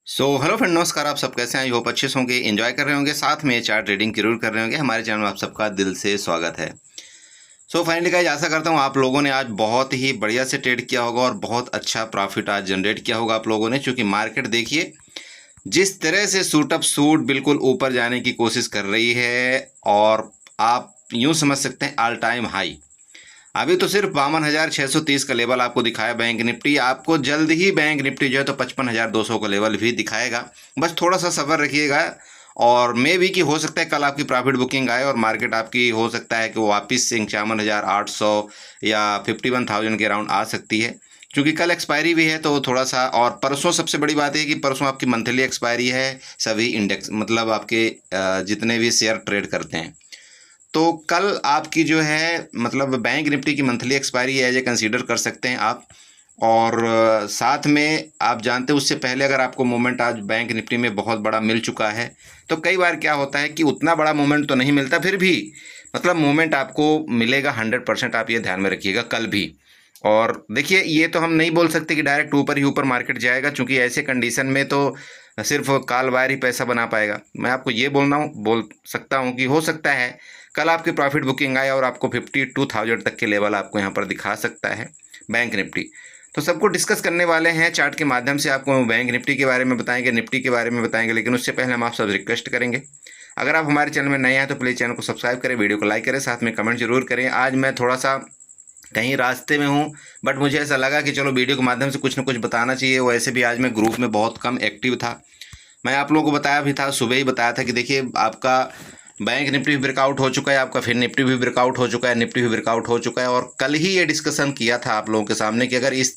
Hello friend, नमस्कार। आप सब कैसे हैं? आई होप अच्छे से होंगे, एंजॉय कर रहे होंगे, साथ में चार्ट ट्रेडिंग जरूर कर रहे होंगे। हमारे चैनल में आप सबका दिल से स्वागत है। फाइनली गाइस, आशा करता हूँ आप लोगों ने आज बहुत ही बढ़िया से ट्रेड किया होगा और बहुत अच्छा प्रॉफिट आज जनरेट किया होगा आप लोगों ने। क्योंकि मार्केट देखिए जिस तरह से सूट अप सूट बिल्कुल ऊपर जाने की कोशिश कर रही है, और आप यूँ समझ सकते हैं ऑल टाइम हाई। अभी तो सिर्फ 52,630 का लेवल आपको दिखाया बैंक निफ्टी। आपको जल्द ही बैंक निफ्टी जो है तो 55,200 का लेवल भी दिखाएगा। बस थोड़ा सा सब्र रखिएगा, और मे भी कि हो सकता है कल आपकी प्रॉफिट बुकिंग आए और मार्केट आपकी हो सकता है कि वो वापस से 51,800 या 51,000 के अराउंड आ सकती है। क्योंकि कल एक्सपायरी भी है तो थोड़ा सा, और परसों सबसे बड़ी बात है कि परसों आपकी मंथली एक्सपायरी है सभी इंडेक्स, मतलब आपके जितने भी शेयर ट्रेड करते हैं। तो कल आपकी जो है मतलब बैंक निफ्टी की monthly expiry as a consider कर सकते हैं आप। और साथ में आप जानते हैं उससे पहले अगर आपको मोमेंट आज बैंक निफ्टी में बहुत बड़ा मिल चुका है, तो कई बार क्या होता है कि उतना बड़ा मोमेंट तो नहीं मिलता, फिर भी मतलब मोमेंट आपको मिलेगा 100%। आप ये ध्यान में रखिएगा कल भी। और देखिए, ये तो हम नहीं बोल सकते कि डायरेक्ट ऊपर ही ऊपर मार्केट जाएगा, क्योंकि ऐसे कंडीशन में तो सिर्फ काल वायर ही पैसा बना पाएगा। मैं आपको ये बोल सकता हूँ कि हो सकता है कल आपकी प्रॉफिट बुकिंग आए और आपको 52,000 तक के लेवल आपको यहाँ पर दिखा सकता है बैंक निफ्टी। तो सबको डिस्कस करने वाले हैं चार्ट के माध्यम से। आपको बैंक निफ्टी के बारे में बताएंगे, निफ्टी के बारे में बताएंगे, लेकिन उससे पहले हम आप सब रिक्वेस्ट करेंगे, अगर आप हमारे चैनल में नए हैं तो प्लीज़ चैनल को सब्सक्राइब करें, वीडियो को लाइक करें, साथ में कमेंट जरूर करें। आज मैं थोड़ा सा कहीं रास्ते में हूँ, बट मुझे ऐसा लगा कि चलो वीडियो के माध्यम से कुछ ना कुछ बताना चाहिए। वैसे भी आज मैं ग्रुप में बहुत कम एक्टिव था। मैं आप लोगों को बताया भी था, सुबह ही बताया था कि देखिए आपका बैंक निफ्टी भी ब्रेकआउट हो चुका है, आपका फिर निफ्टी भी ब्रेकआउट हो चुका है, निफ्टी भी ब्रेकआउट हो चुका है। और कल ही ये डिस्कशन किया था आप लोगों के सामने कि अगर इस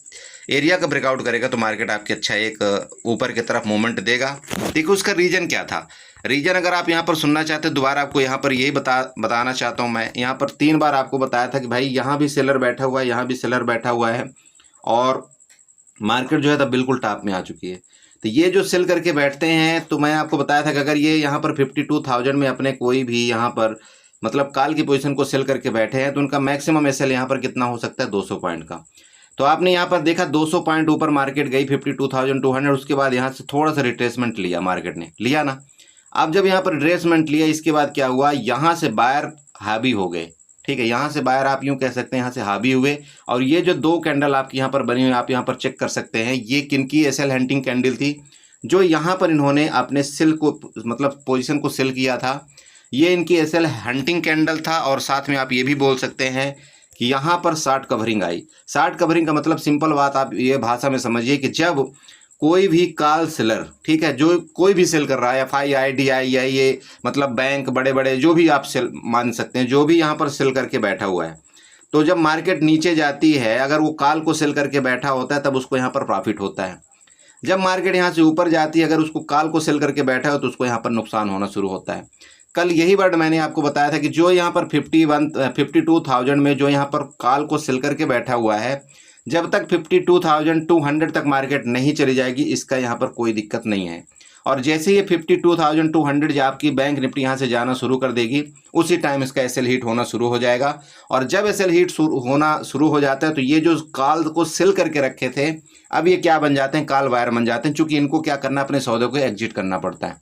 एरिया का ब्रेकआउट करेगा तो मार्केट आपकी अच्छा एक ऊपर की तरफ मूवमेंट देगा। देखिए उसका रीजन क्या था। रीजन अगर आप यहाँ पर सुनना चाहते हैं, दोबारा आपको यहाँ पर यही बताना चाहता हूँ। मैं यहाँ पर 3 बार आपको बताया था कि भाई यहाँ भी सेलर बैठा हुआ है, यहाँ भी सेलर बैठा हुआ है, और मार्केट जो है तब बिल्कुल टॉप में आ चुकी है। तो ये जो सेल करके बैठते हैं, तो मैं आपको बताया था कि अगर ये यहाँ पर 52,000 में अपने कोई भी यहाँ पर मतलब कॉल की पोजीशन को सेल करके बैठे हैं, तो उनका मैक्सिमम एसएल यहाँ पर कितना हो सकता है, 200 पॉइंट का। तो आपने यहाँ पर देखा 200 पॉइंट ऊपर मार्केट गई 52,200, उसके बाद यहाँ से थोड़ा सा रिट्रेसमेंट लिया, मार्केट ने लिया ना। अब जब यहाँ पर रिट्रेसमेंट लिया, इसके बाद क्या हुआ, यहाँ से बायर हावी हो गए। ठीक है, यहाँ से बायर आप यूँ कह सकते हैं यहाँ से हावी हुए। और ये जो 2 कैंडल आपकी यहाँ पर बनी हुई, आप यहाँ पर चेक कर सकते हैं, ये किनकी एसएल हंटिंग कैंडल थी, जो यहाँ पर इन्होंने अपने सेल को मतलब पोजीशन को सेल किया था। ये इनकी एसएल हंटिंग कैंडल था। और साथ में आप ये भी बोल सकते हैं कि यहाँ पर शॉर्ट कवरिंग आई। शॉर्ट कवरिंग का मतलब सिंपल बात आप ये भाषा में समझिए कि जब कोई भी कॉल सेलर, ठीक है, जो कोई भी सेल कर रहा है, FI DI या ये मतलब बैंक, बड़े बड़े जो भी आप सेल मान सकते हैं, जो भी यहाँ पर सेल करके बैठा हुआ है, तो जब मार्केट नीचे जाती है, अगर वो कॉल को सेल करके बैठा होता है तब उसको यहाँ पर प्रॉफिट होता है। जब मार्केट यहाँ से ऊपर जाती है, अगर उसको कॉल को सेल करके बैठा हो तो उसको यहाँ पर नुकसान होना शुरू होता है। कल यही वर्ड मैंने आपको बताया था कि जो यहाँ पर 52,000 में जो यहाँ पर कॉल को सेल करके बैठा हुआ है, जब तक 52,200 तक मार्केट नहीं चली जाएगी, इसका यहाँ पर कोई दिक्कत नहीं है। और जैसे ये 52,200 जब आपकी बैंक निफ्टी यहाँ से जाना शुरू कर देगी, उसी टाइम इसका एसएल हिट होना शुरू हो जाएगा। और जब एसएल हिट होना शुरू हो जाता है, तो ये जो कॉल को सेल करके रखे थे, अब ये क्या बन जाते हैं, कॉल वायर बन जाते हैं। चूंकि इनको क्या करना, अपने सौदे को एग्जिट करना पड़ता है,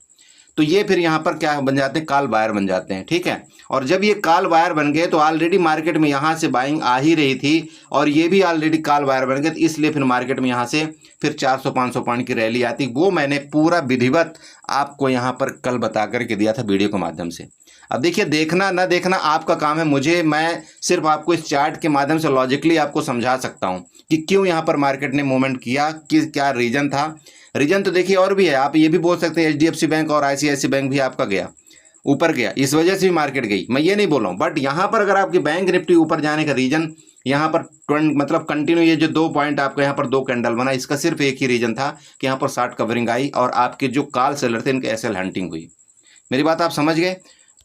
तो ये फिर यहाँ पर क्या बन जाते हैं, कॉल बायर बन जाते हैं। ठीक है, और जब ये कॉल बायर बन गए तो ऑलरेडी मार्केट में यहाँ से बाइंग आ ही रही थी, और ये भी ऑलरेडी कॉल बायर बन गए, तो इसलिए फिर मार्केट में यहाँ से फिर 400-500 पॉइंट की रैली आती। वो मैंने पूरा विधिवत आपको यहाँ पर कल बता करके दिया था वीडियो के माध्यम से। अब देखिए, देखना ना देखना आपका काम है, मैं सिर्फ आपको इस चार्ट के माध्यम से लॉजिकली आपको समझा सकता हूँ कि क्यों यहाँ पर मार्केट ने मूवमेंट किया, क्या रीजन था। रीजन तो देखिए और भी है, आप ये भी बोल सकते हैं HDFC बैंक और ICICI बैंक भी आपका गया ऊपर गया, इस वजह से भी मार्केट गई, मैं ये नहीं बोल रहा हूँ। बट यहाँ पर अगर आपकी बैंक निफ्टी ऊपर जाने का रीजन यहाँ पर मतलब कंटिन्यू ये जो 2 पॉइंट आपको यहाँ पर 2 कैंडल बना, इसका सिर्फ एक ही रीजन था कि यहाँ पर शॉर्ट कवरिंग आई और आपके जो कॉल सेलर थे इनके एसएल हंटिंग हुई। मेरी बात आप समझ गए।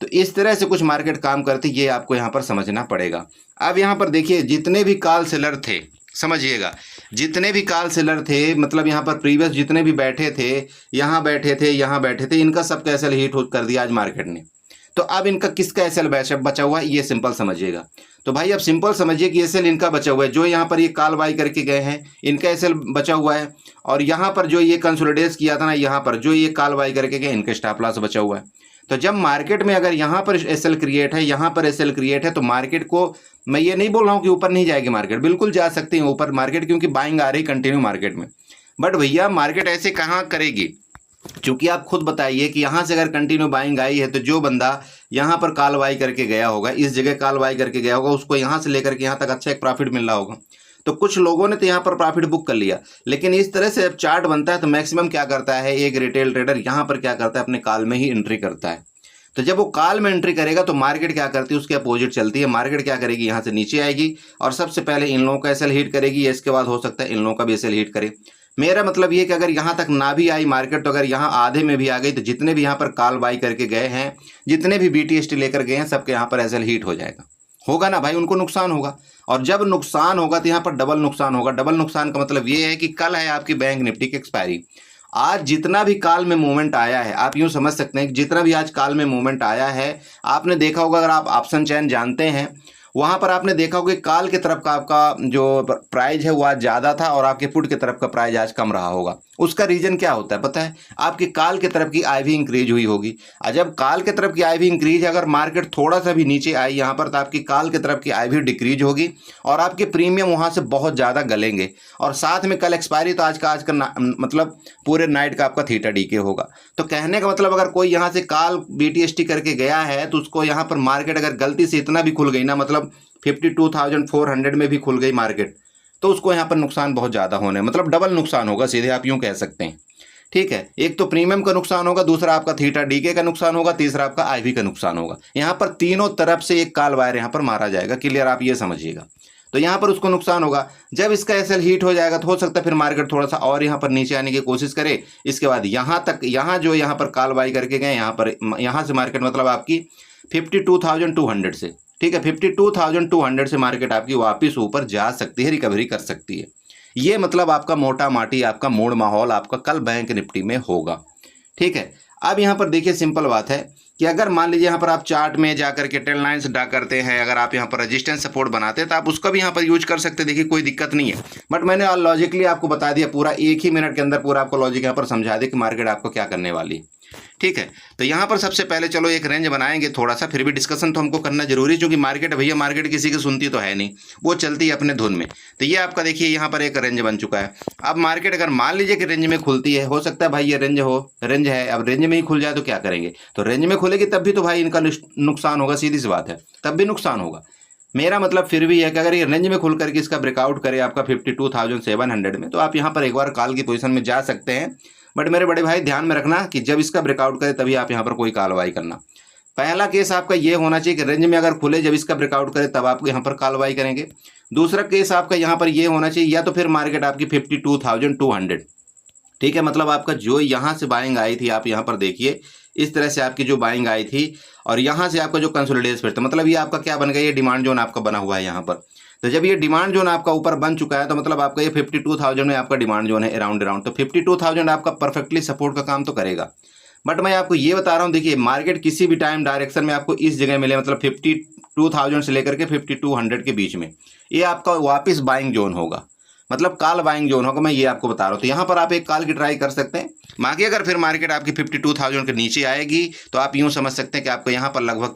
तो इस तरह से कुछ मार्केट काम करती, ये आपको यहाँ पर समझना पड़ेगा। अब यहाँ पर देखिए, जितने भी कॉल सेलर थे, समझिएगा, जितने भी कॉल सेलर थे, मतलब यहाँ पर प्रीवियस जितने भी बैठे थे, यहाँ बैठे थे, यहाँ बैठे थे, इनका सबका एसएल हिट कर दिया आज मार्केट ने। तो अब इनका किसका एसएल बचा हुआ है ये सिंपल समझिएगा। तो भाई अब सिंपल समझिए कि एसएल इनका बचा हुआ है, जो यहाँ पर ये कॉल बाय करके गए हैं इनका एसएल बचा हुआ है, और यहाँ पर जो ये कंसोलिडेट किया था ना, यहाँ पर जो ये कॉल बाय करके गए इनका स्टॉप लॉस बचा हुआ है। तो जब मार्केट में अगर यहाँ पर एसएल क्रिएट है, यहाँ पर एसएल क्रिएट है, तो मार्केट को मैं ये नहीं बोल रहा हूँ कि ऊपर नहीं जाएगी मार्केट, बिल्कुल जा सकती है ऊपर मार्केट, क्योंकि बाइंग आ रही कंटिन्यू मार्केट में। बट भैया मार्केट ऐसे कहाँ करेगी, क्योंकि आप खुद बताइए कि यहाँ से अगर कंटिन्यू बाइंग आई है तो जो बंदा यहाँ पर कॉल बाय करके गया होगा, इस जगह कॉल बाय करके गया होगा, उसको यहाँ से लेकर के यहाँ तक अच्छा एक प्रॉफिट मिल रहा होगा। तो कुछ लोगों ने तो यहाँ पर प्रॉफिट बुक कर लिया, लेकिन इस तरह से जब चार्ट बनता है तो मैक्सिमम क्या करता है, एक रिटेल ट्रेडर यहाँ पर क्या करता है, अपने कॉल में ही एंट्री करता है। तो जब वो कॉल में एंट्री करेगा तो मार्केट क्या करती है, उसके अपोजिट चलती है। मार्केट क्या करेगी, यहाँ से नीचे आएगी और सबसे पहले इन लोगों का एसएल हिट करेगी, इसके बाद हो सकता है इन लोगों का भी एसएल हिट करे। मेरा मतलब ये कि अगर यहाँ तक ना भी आई मार्केट, तो अगर यहाँ आधे में भी आ गई तो जितने भी यहाँ पर कॉल बाई करके गए हैं, जितने भी BTST लेकर गए हैं, सबके यहाँ पर एसएल हिट हो जाएगा, होगा ना भाई, उनको नुकसान होगा। और जब नुकसान होगा तो यहाँ पर डबल नुकसान होगा। डबल नुकसान का मतलब ये है कि कल है आपकी बैंक निफ्टी की एक्सपायरी, आज जितना भी काल में मूवमेंट आया है, आप यूं समझ सकते हैं कि जितना भी आज काल में मूवमेंट आया है, आपने देखा होगा, अगर आप ऑप्शन चैन जानते हैं, वहां पर आपने देखा होगा कि काल की तरफ का आपका जो प्राइस है वो आज ज़्यादा था और आपके पुट की तरफ का प्राइस आज कम रहा होगा। उसका रीज़न क्या होता है पता है, आपकी काल की तरफ की आईवी इंक्रीज हुई होगी। और जब काल की तरफ की आईवी इंक्रीज, अगर मार्केट थोड़ा सा भी नीचे आई यहाँ पर, तो आपकी काल की तरफ की आईवी डिक्रीज होगी और आपके प्रीमियम वहाँ से बहुत ज़्यादा गलेंगे। और साथ में कल एक्सपायरी, तो आज का मतलब पूरे नाइट का आपका थीटा डीके होगा। तो कहने का मतलब अगर कोई यहाँ से काल BTST करके गया है तो उसको यहाँ पर मार्केट अगर गलती से इतना भी खुल गई ना, मतलब 52,400 में भी खुल गई मार्केट, तो उसको यहाँ पर नुकसान बहुत ज़्यादा होने, मतलब डबल नुकसान होगा, सीधे आप यूँ कह सकते हैं। ठीक है, एक तो प्रीमियम का नुकसान होगा, दूसरा आपका थीटा डीके का नुकसान होगा, तीसरा आपका आईवी का नुकसान होगा। यहाँ पर तीनों तरफ से एक काल वायर यहाँ पर मारा जाएगा। क्लियर, आप ये समझिएगा। तो यहाँ पर उसको नुकसान होगा। जब इसका एसएल हीट हो जाएगा तो हो सकता है फिर मार्केट थोड़ा सा और यहाँ पर नीचे आने की कोशिश करे। इसके बाद यहाँ तक, यहाँ जो यहाँ पर काल बाई करके गए, यहाँ से मार्केट मतलब आपकी 52,200 से, ठीक है, 52,200 से मार्केट आपकी वापस ऊपर जा सकती है, रिकवरी कर सकती है। ये मतलब आपका मोटा माटी, आपका मूड माहौल आपका कल बैंक निफ्टी में होगा। ठीक है, अब यहाँ पर देखिए सिंपल बात है कि अगर मान लीजिए यहाँ पर आप चार्ट में जाकर के ट्रेंड लाइन्स ड्रा करते हैं, अगर आप यहाँ पर रेजिस्टेंस सपोर्ट बनाते हैं तो आप उसका भी यहाँ पर यूज कर सकते हैं। देखिए कोई दिक्कत नहीं है, बट मैंने लॉजिकली आपको बता दिया, पूरा एक ही मिनट के अंदर पूरा आपको लॉजिक यहाँ पर समझा दिया कि मार्केट आपको क्या करने वाली है। ठीक है, तो यहाँ पर सबसे पहले चलो एक रेंज बनाएंगे, थोड़ा सा फिर भी डिस्कशन तो हमको करना जरूरी है, क्योंकि मार्केट भैया मार्केट किसी की सुनती तो है नहीं, वो चलती है अपने धुन में। तो ये आपका देखिए यहाँ पर एक रेंज बन चुका है। अब मार्केट अगर मान लीजिए कि रेंज में खुलती है, हो सकता है भाई ये रेंज है, अब रेंज में ही खुल जाए तो क्या करेंगे, तो रेंज में खुलेगी तब भी तो भाई इनका नुकसान होगा, सीधी सी बात है, तब भी नुकसान होगा। मेरा मतलब फिर भी है कि अगर ये रेंज में खुल करके इसका ब्रेकआउट करे आपका 52,700 में, तो आप यहाँ पर एक बार कॉल की पोजीशन में जा सकते हैं। बट मेरे बड़े भाई ध्यान में रखना कि जब इसका ब्रेकआउट करे तभी आप यहाँ पर कोई कार्रवाई करना। पहला केस आपका ये होना चाहिए कि रेंज में अगर खुले, जब इसका ब्रेकआउट करे तब आप यहाँ पर कार्रवाई करेंगे। दूसरा केस आपका यहाँ पर ये होना चाहिए, या तो फिर मार्केट आपकी 52,200, ठीक है, मतलब आपका जो यहाँ से बाइंग आई थी, आप यहाँ पर देखिए इस तरह से आपकी जो बाइंग आई थी और यहाँ से आपका जो कंसोलिडेशन फिर था, मतलब ये आपका क्या बन गया, ये डिमांड जोन आपका बना हुआ है यहाँ पर। तो जब ये डिमांड जोन आपका ऊपर बन चुका है तो मतलब आपका ये 52,000 में आपका डिमांड जोन है अराउंड, तो 52,000 आपका परफेक्टली सपोर्ट का काम तो करेगा। बट मैं आपको ये बता रहा हूँ, देखिए मार्केट किसी भी टाइम डायरेक्शन में आपको इस जगह मिले, मतलब 52,000 से लेकर के 5200 के बीच में, ये आपका वापस बाइंग जोन होगा, मतलब कॉल बाइंग जोन होगा, मैं ये आपको बता रहा हूँ। तो यहाँ पर आप एक कॉल की ट्राई कर सकते हैं। बाकी अगर फिर मार्केट आपकी 52,000 के नीचे आएगी तो आप यूँ समझ सकते हैं कि आपको यहाँ पर लगभग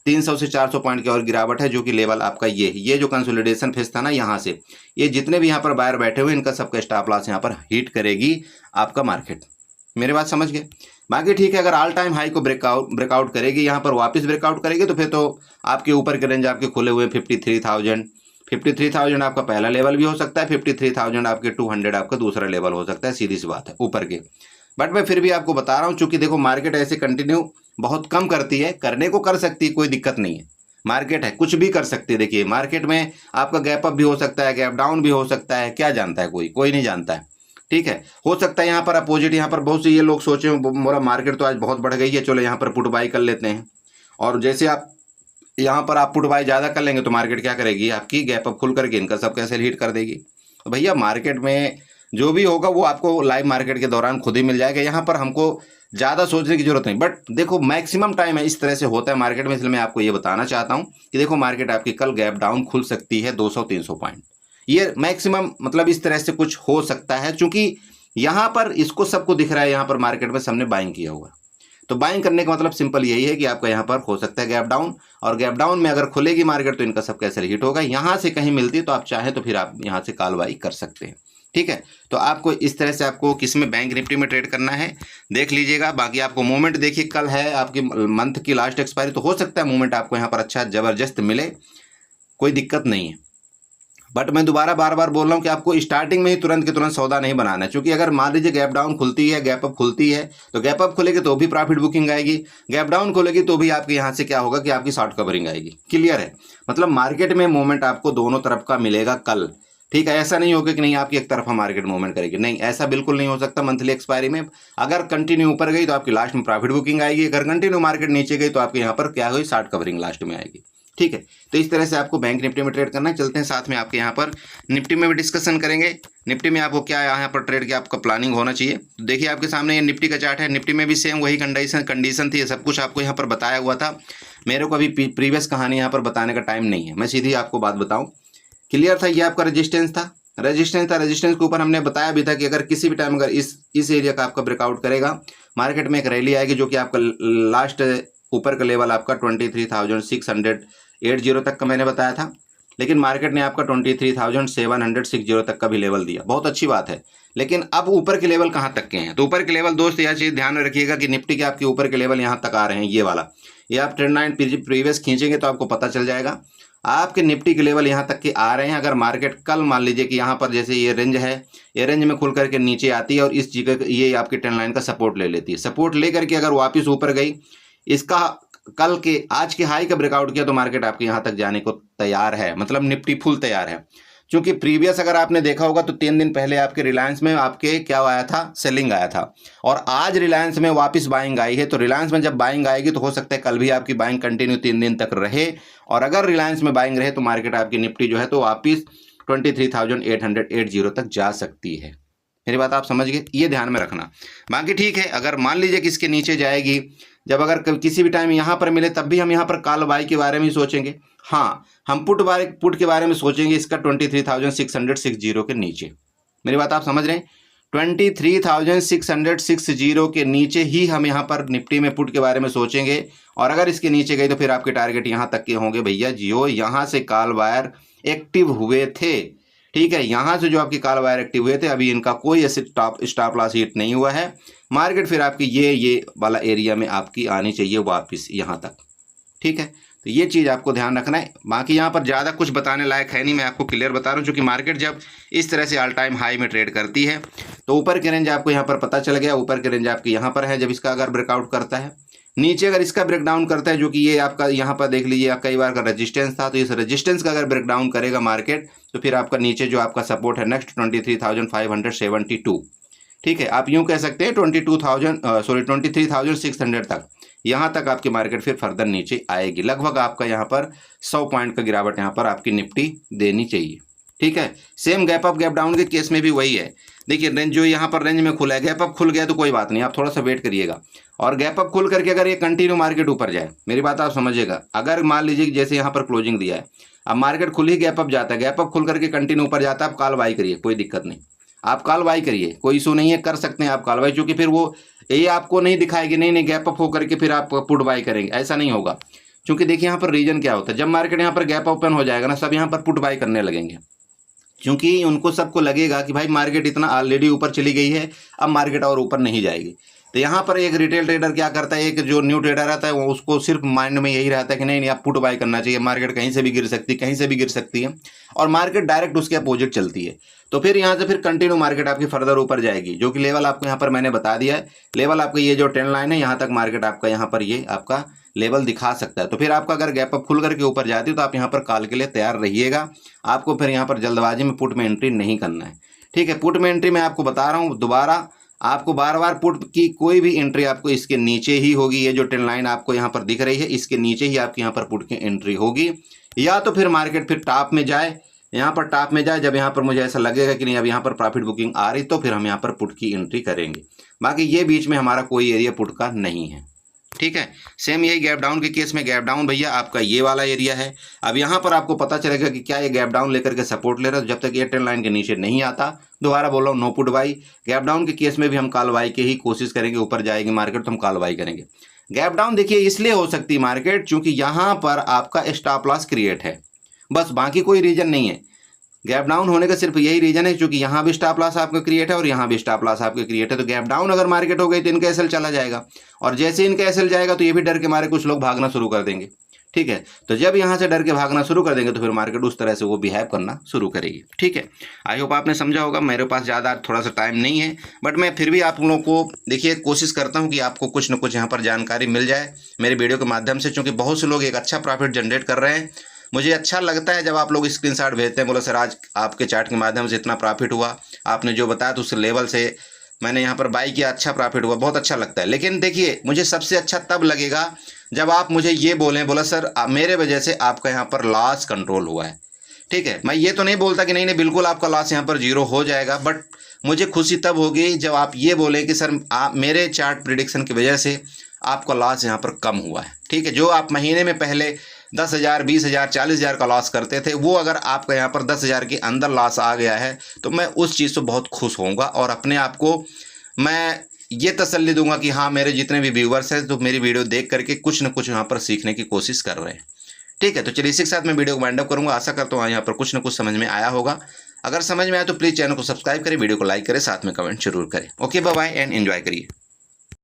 300 से 400 पॉइंट की और गिरावट है, जो कि लेवल आपका ये जो कंसोलिडेशन फेस था ना, यहाँ से ये जितने भी यहाँ पर बायर बैठे हुए इनका सबका स्टॉप लॉस यहाँ पर हिट करेगी आपका मार्केट। मेरे बात समझ गए। बाकी ठीक है, अगर ऑल टाइम हाई को ब्रेकआउट करेगी, यहाँ पर वापस ब्रेकआउट करेगी, तो फिर तो आपके ऊपर के रेंज आपके खुले हुए 53,000 आपका पहला लेवल भी हो सकता है, 53,000 आपके 200 आपका दूसरा लेवल हो सकता है, सीधी सी बात है ऊपर के। बट मैं फिर भी आपको बता रहा हूँ, चूंकि देखो मार्केट ऐसे कंटिन्यू बहुत कम करती है, करने को कर सकती है, कोई दिक्कत नहीं है, मार्केट है कुछ भी कर सकती है। देखिए मार्केट में आपका गैप अप भी हो सकता है, गैप डाउन भी हो सकता है, क्या जानता है कोई नहीं जानता है। ठीक है, हो सकता है यहाँ पर अपोजिट, यहाँ पर बहुत से ये लोग सोचे मोरा मार्केट तो आज बहुत बढ़ गई है, चलो यहाँ पर पुट बाई कर लेते हैं, और जैसे आप यहाँ पर आप पुट बाई ज़्यादा कर लेंगे तो मार्केट क्या करेगी, आपकी गैप अप खुल करके इनका सब कैसे हिट कर देगी। तो भैया मार्केट में जो भी होगा वो आपको लाइव मार्केट के दौरान खुद ही मिल जाएगा। यहाँ पर हमको ज़्यादा सोचने की जरूरत नहीं, बट देखो मैक्सिमम टाइम है इस तरह से होता है मार्केट में, इसलिए मैं आपको ये बताना चाहता हूँ कि देखो मार्केट आपकी कल गैप डाउन खुल सकती है 200-300 पॉइंट, ये मैक्सिमम मतलब इस तरह से कुछ हो सकता है, क्योंकि यहाँ पर इसको सबको दिख रहा है यहाँ पर मार्केट में सबने बाइंग किया हुआ। तो बाइंग करने का मतलब सिंपल यही है कि आपका यहाँ पर हो सकता है गैप डाउन, और गैप डाउन में अगर खुलेगी मार्केट तो इनका सब कैसे हिट होगा। यहाँ से कहीं मिलती तो आप चाहें तो फिर आप यहाँ से कॉल बाई कर सकते हैं, ठीक है। तो आपको इस तरह से आपको किस में, बैंक निफ्टी में ट्रेड करना है देख लीजिएगा। बाकी आपको मूवमेंट देखिए, कल है आपकी मंथ की लास्ट एक्सपायरी, तो हो सकता है मूवमेंट आपको यहाँ पर अच्छा ज़बरदस्त मिले, कोई दिक्कत नहीं है। बट मैं दोबारा बार बार बोल रहा हूँ कि आपको स्टार्टिंग में ही तुरंत के तुरंत सौदा नहीं बनाना है, क्योंकि अगर मान लीजिए गैप डाउन खुलती है, गैप अप खुलती है, तो गैप अप खुलेगी तो भी प्रॉफिट बुकिंग आएगी, गैप डाउन खुलेगी तो भी आपके यहाँ से क्या होगा कि आपकी शॉर्ट कवरिंग आएगी। क्लियर है, मतलब मार्केट में मूवमेंट आपको दोनों तरफ का मिलेगा कल, ठीक है। ऐसा नहीं होगा कि नहीं आपकी एक तरफा मार्केट मूवमेंट करेगी, नहीं, ऐसा बिल्कुल नहीं हो सकता। मंथली एक्सपायरी में अगर कंटिन्यू ऊपर गई तो आपकी लास्ट में प्रॉफिट बुकिंग आएगी, अगर कंटिन्यू मार्केट नीचे गई तो आपके यहाँ पर क्या हुई, शॉर्ट कवरिंग लास्ट में आएगी, ठीक है। तो इस तरह से आपको बैंक निफ्टी में ट्रेड करना है। चलते हैं साथ में आपके यहाँ पर निफ्टी में भी डिस्कशन करेंगे। निफ्टी में आपको क्या यहाँ पर ट्रेड की आपका प्लानिंग होना चाहिए। तो देखिए आपके सामने ये निफ्टी का चार्ट है, निफ्टी में भी सेम वही कंडीशन थी, ये सब कुछ आपको यहाँ पर बताया हुआ था। मेरे को अभी प्रीवियस कहानी यहाँ पर बताने का टाइम नहीं है, मैं सीधी आपको बात बताऊँ। क्लियर था, ये आपका रजिस्टेंस था, रजिस्टेंस के ऊपर हमने बताया भी था कि अगर किसी भी टाइम अगर इस एरिया का आपका ब्रेकआउट करेगा, मार्केट में एक रैली आएगी, जो कि आपका लास्ट ऊपर का लेवल आपका 23,680 तक का मैंने बताया था, लेकिन मार्केट ने आपका 23,760 तक का भी लेवल दिया, बहुत अच्छी बात है। लेकिन अब ऊपर के लेवल कहाँ तक के हैं, तो ऊपर के लेवल दोस्त यह चीज़ ध्यान में रखिएगा कि निफ्टी के आपके ऊपर के लेवल यहाँ तक आ रहे हैं, ये वाला, ये आप ट्रेंड लाइन प्रीवियस खींचेंगे तो आपको पता चल जाएगा आपके निफ्टी के लेवल यहाँ तक के आ रहे हैं। अगर मार्केट कल मान लीजिए कि यहाँ पर जैसे ये रेंज है, ये रेंज में खुल करके नीचे आती है और इस जगह ये आपकी ट्रेंड लाइन का सपोर्ट ले लेती है, सपोर्ट ले करके अगर वापस ऊपर गई, इसका कल के आज के हाई का ब्रेकआउट किया, तो मार्केट आपके यहाँ तक जाने को तैयार है, मतलब निफ्टी फुल तैयार है। क्योंकि प्रीवियस अगर आपने देखा होगा तो 3 दिन पहले आपके रिलायंस में आपके क्या आया था, सेलिंग आया था, और आज रिलायंस में वापस बाइंग आई है। तो रिलायंस में जब बाइंग आएगी तो हो सकता है कल भी आपकी बाइंग कंटिन्यू 3 दिन तक रहे, और अगर रिलायंस में बाइंग रहे तो मार्केट आपकी निफ्टी जो है तो वापस 23,880 तक जा सकती है। मेरी बात आप समझ गए, ये ध्यान में रखना। बाकी ठीक है, अगर मान लीजिए कि इसके नीचे जाएगी, जब अगर किसी भी टाइम यहाँ पर मिले, तब भी हम यहाँ पर कॉल बाई के बारे में ही सोचेंगे। हाँ, हम पुट के बारे में सोचेंगे इसका 23,660 के नीचे। मेरी बात आप समझ रहे हैं, 23,660 के नीचे ही हम यहाँ पर निफ्टी में पुट के बारे में सोचेंगे, और अगर इसके नीचे गई तो फिर आपके टारगेट यहाँ तक के होंगे भैया। जियो यहाँ से कॉल बायर एक्टिव हुए थे, ठीक है, यहाँ से जो आपकी कॉल बायर एक्टिव हुए थे, अभी इनका कोई ऐसे स्टॉप लॉस हिट नहीं हुआ है। मार्केट फिर आपकी ये वाला एरिया में आपकी आनी चाहिए वापस यहाँ तक, ठीक है। तो ये चीज़ आपको ध्यान रखना है। बाकी यहाँ पर ज़्यादा कुछ बताने लायक है नहीं, मैं आपको क्लियर बता रहा हूँ। क्योंकि मार्केट जब इस तरह से ऑल टाइम हाई में ट्रेड करती है तो ऊपर के रेंज आपको यहाँ पर पता चल गया, ऊपर के रेंज आपकी यहाँ पर है। जब इसका अगर ब्रेकआउट करता है, नीचे अगर इसका ब्रेकडाउन करता है, जो कि ये आपका यहाँ पर देख लीजिए कई बार का रेजिस्टेंस था, तो इस रेजिस्टेंस का अगर ब्रेकडाउन करेगा मार्केट, तो फिर आपका नीचे जो आपका सपोर्ट है नेक्स्ट 23,572, ठीक है। आप यूँ कह सकते हैं 23,600 तक, यहाँ तक आपकी मार्केट फिर फर्दर नीचे आएगी। लगभग आपका यहाँ पर 100 पॉइंट का गिरावट यहाँ पर आपकी निफ्टी देनी चाहिए, ठीक है। Same gap up gap down के केस में भी वही है। देखिए रेंज जो यहाँ पर रेंज में खुला है, गैप अप खुल गया तो कोई बात नहीं, आप थोड़ा सा वेट करिएगा। और गैप अप खुल करके अगर ये कंटिन्यू मार्केट ऊपर जाए, मेरी बात आप समझिएगा, अगर मान लीजिए जैसे यहाँ पर क्लोजिंग दिया है, अब मार्केट खुल ही गैप अप जाता है, गैप अप खुल करके कंटिन्यू ऊपर जाता है, आप कॉल बाई करिए, कोई दिक्कत नहीं, आप कॉल बाई करिए, कोई इशू नहीं है, कर सकते हैं आप कॉल बाई। क्योंकि फिर वो ये आपको नहीं दिखाएगी नहीं गैप अप हो करके फिर आप पुट बाई करेंगे, ऐसा नहीं होगा। क्योंकि देखिए यहाँ पर रीजन क्या होता है, जब मार्केट यहाँ पर गैप ओपन हो जाएगा ना, सब यहाँ पर पुट बाई करने लगेंगे। क्योंकि उनको सबको लगेगा कि भाई मार्केट इतना ऑलरेडी ऊपर चली गई है, अब मार्केट और ऊपर नहीं जाएगी। तो यहाँ पर एक रिटेल ट्रेडर क्या करता है, एक जो न्यू ट्रेडर रहता है, वो उसको सिर्फ माइंड में यही रहता है कि नहीं आप पुट बाई करना चाहिए, मार्केट कहीं से भी गिर सकती है, कहीं से भी गिर सकती है, और मार्केट डायरेक्ट उसके अपोजिट चलती है। तो फिर यहाँ से फिर कंटिन्यू मार्केट आपकी फर्दर ऊपर जाएगी, जो कि लेवल आपको यहाँ पर मैंने बता दिया है। लेवल आपका ये जो ट्रेंड लाइन है, यहाँ तक मार्केट आपका यहाँ पर ये आपका लेवल दिखा सकता है। तो फिर आपका अगर गैप अप खुल करके ऊपर जाती है तो आप यहाँ पर कॉल के लिए तैयार रहिएगा। आपको फिर यहाँ पर जल्दबाजी में पुट में एंट्री नहीं करना है, ठीक है। पुट में एंट्री मैं आपको बता रहा हूँ दोबारा, आपको बार बार पुट की कोई भी एंट्री आपको इसके नीचे ही होगी। ये जो ट्रेंड लाइन आपको यहाँ पर दिख रही है, इसके नीचे ही आपकी यहाँ पर पुट की एंट्री होगी। या तो फिर मार्केट फिर टॉप में जाए, यहाँ पर टॉप में जाए, जब यहाँ पर मुझे ऐसा लगेगा कि नहीं अब यहाँ पर प्रॉफिट बुकिंग आ रही, तो फिर हम यहाँ पर पुट की एंट्री करेंगे। बाकी ये बीच में हमारा कोई एरिया पुट का नहीं है, ठीक है। सेम यही गैप डाउन के केस में, गैप डाउन भैया आपका ये वाला एरिया है। अब यहाँ पर आपको पता चलेगा कि क्या ये गैप डाउन लेकर के सपोर्ट ले रहा है। जब तक ये ट्रेंड लाइन के नीचे नहीं आता, दोबारा बोल रहा हूँ, know put by. Gap down के केस में भी हम कॉल बाई की ही कोशिश करेंगे। ऊपर जाएगी मार्केट तो हम कॉल बाई करेंगे। गैप डाउन देखिए इसलिए हो सकती है मार्केट क्योंकि यहाँ पर आपका स्टॉप लॉस क्रिएट है, बस बाकी कोई रीजन नहीं है। गैप डाउन होने का सिर्फ यही रीजन है क्योंकि यहाँ भी स्टॉप लॉस आपका क्रिएट है और यहाँ भी स्टॉप लॉस आपके क्रिएट है। तो गैप डाउन अगर मार्केट हो गई तो इनका एसएल चला जाएगा, और जैसे इनका एसएल जाएगा तो ये भी डर के मारे कुछ लोग भागना शुरू कर देंगे, ठीक है। तो जब यहाँ से डर के भागना शुरू कर देंगे तो फिर मार्केट उस तरह से वो बिहेव करना शुरू करेगी, ठीक है। आई होप आपने समझा होगा। मेरे पास ज़्यादा थोड़ा सा टाइम नहीं है, बट मैं फिर भी आप लोगों को देखिए कोशिश करता हूँ कि आपको कुछ न कुछ यहाँ पर जानकारी मिल जाए मेरे वीडियो के माध्यम से, क्योंकि बहुत से लोग एक अच्छा प्रॉफिट जनरेट कर रहे हैं। मुझे अच्छा लगता है जब आप लोग स्क्रीनशॉट भेजते हैं, बोलो सर आज आपके चार्ट के माध्यम से इतना प्रॉफिट हुआ, आपने जो बताया तो उस लेवल से मैंने यहाँ पर बाई किया, अच्छा प्रॉफिट हुआ, बहुत अच्छा लगता है। लेकिन देखिए मुझे सबसे अच्छा तब लगेगा जब आप मुझे ये बोलें, बोला सर मेरे वजह से आपका यहाँ पर लॉस कंट्रोल हुआ है, ठीक है। मैं ये तो नहीं बोलता कि नहीं नहीं बिल्कुल आपका लॉस यहाँ पर जीरो हो जाएगा, बट मुझे खुशी तब होगी जब आप ये बोलें कि सर मेरे चार्ट प्रिडिक्शन की वजह से आपका लॉस यहाँ पर कम हुआ है, ठीक है। जो आप महीने में पहले 10,000, 20,000, 40,000 का लॉस करते थे, वो अगर आपका यहाँ पर 10,000 के अंदर लॉस आ गया है तो मैं उस चीज़ से बहुत खुश होऊंगा और अपने आप को मैं ये तसल्ली दूंगा कि हाँ मेरे जितने भी व्यूवर्स हैं तो मेरी वीडियो देख करके कुछ न कुछ यहाँ पर सीखने की कोशिश कर रहे हैं, ठीक है। तो चलिए इसी के साथ मैं वीडियो को वाइंड अप करूँगा। आशा करता हूँ यहाँ पर कुछ न कुछ समझ में आया होगा। अगर समझ में आया तो प्लीज़ चैनल को सब्सक्राइब करें, वीडियो को लाइक करें, साथ में कमेंट जरूर करें। Okay bye bye and enjoy करिए।